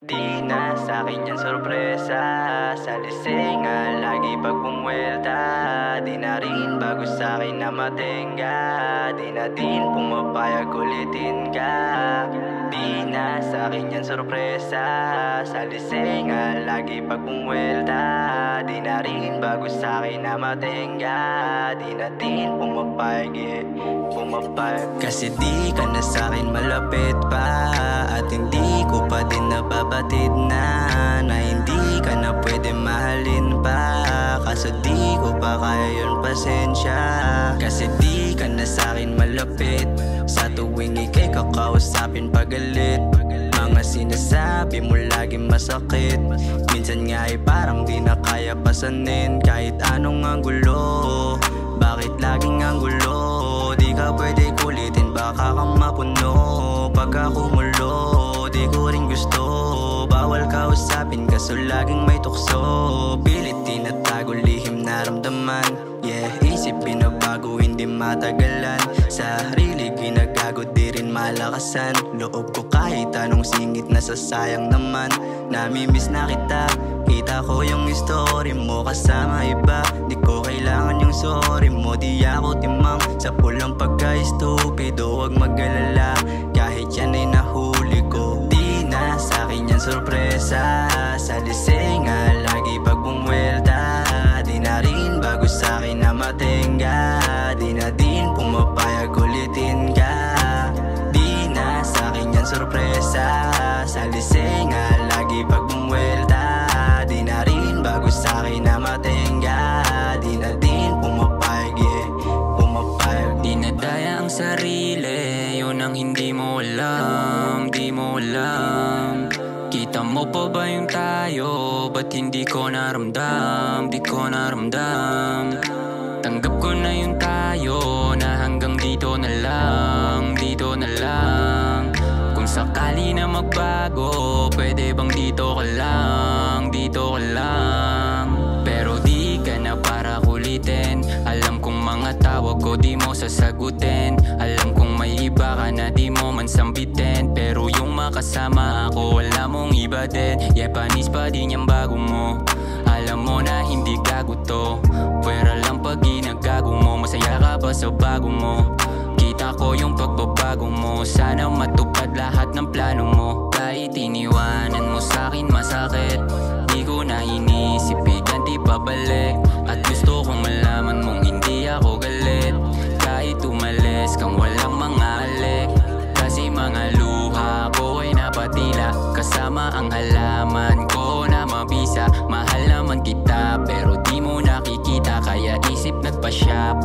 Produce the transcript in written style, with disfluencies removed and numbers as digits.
Di na sa'kin yan sorpresa. Sa lisenga, lagi pag bumwelta. Di na rin bago sa'kin na matenga. Di na din pumapayag ulitin ka. Di na sa'kin yan sorpresa. Sa lisenga, lagi pag bumwelta. Di na rin bago sa'kin na matenga. Di na din pumapayag pumapayag. Kasi di ka na sa'kin malapit pa. At hindi ko pa din nababatid na hindi ka na pwede mahalin pa. Kaso di ko pa kaya yun, pasensya. Kasi di ka na sa'kin malapit. Sa tuwing ika'y kakausapin pagalit. Mga sinasabi mo laging masakit. Minsan nga ay parang di na kaya pasanin. Kahit anong anggulo, bakit laging anggulo? Di ka pwede kulitin, baka kang mapuno. Pagka kumulo, di ko rin gusto. Bawal kausapin kaso laging may tukso. Pilit tinatago, lihim naramdaman. Yeah, isip binabago, hindi matagalan. Sarili ginagago, di rin malakasan. Loob ko kahit anong singit, nasasayang naman. Namimiss na kita, kita ko yung story mo kasama iba. Di ko kailangan yung sorry mo, di ako timang sa pulang pagka-stupido. Huwag mag-alala, kahit yan ay nahuli ko. Di na sa'kin yan sorpresa. Sa lisenga, lagi pag bumwelta. Di na rin bago sa'kin na matenga. Di na din pumapayag ulitin ka. Di na sa'kin yan sorpresa. Sa lisenga, lagi pag bumwelta. Di na rin bago sa'kin na matenga. Di na din pumapayag, pumapayag. Di na daya ang sarili, yun ang hindi mo alam, di mo alam. Kita mo pa ba yung tayo? Ba't hindi ko naramdam, di ko naramdam? Tanggap ko na yung tayo, na hanggang dito na lang, dito na lang. Kung sakali na magbago, pwede bang dito ka lang, dito ka lang? Pero di ka na para kulitin. Alam kong mga tawag ko di mo sasagutin. Alam kong may iba ka na di mo man sambitin. Pero yung makasama ako, wala mong iba din. Yeah, panis pa din yung bago mo. Alam mo na hindi gago to. Pwera lang pag ginagago mo. Masaya ka ba sa bago mo? Kita ko yung pagbabago mo. Sana matupad lahat ng plano mo. Kahit iniwanan mo sa'kin masakit, di ko na inisip, di pabalik. At gusto kong malaman mong hindi ako galit. Kahit umalis kang walang mga alik. Kasi mga luha ko ay napatila. Kasama ang halaman ko na mabisa. Mahal naman kita pero di mo nakikita. Kaya isip nagpasya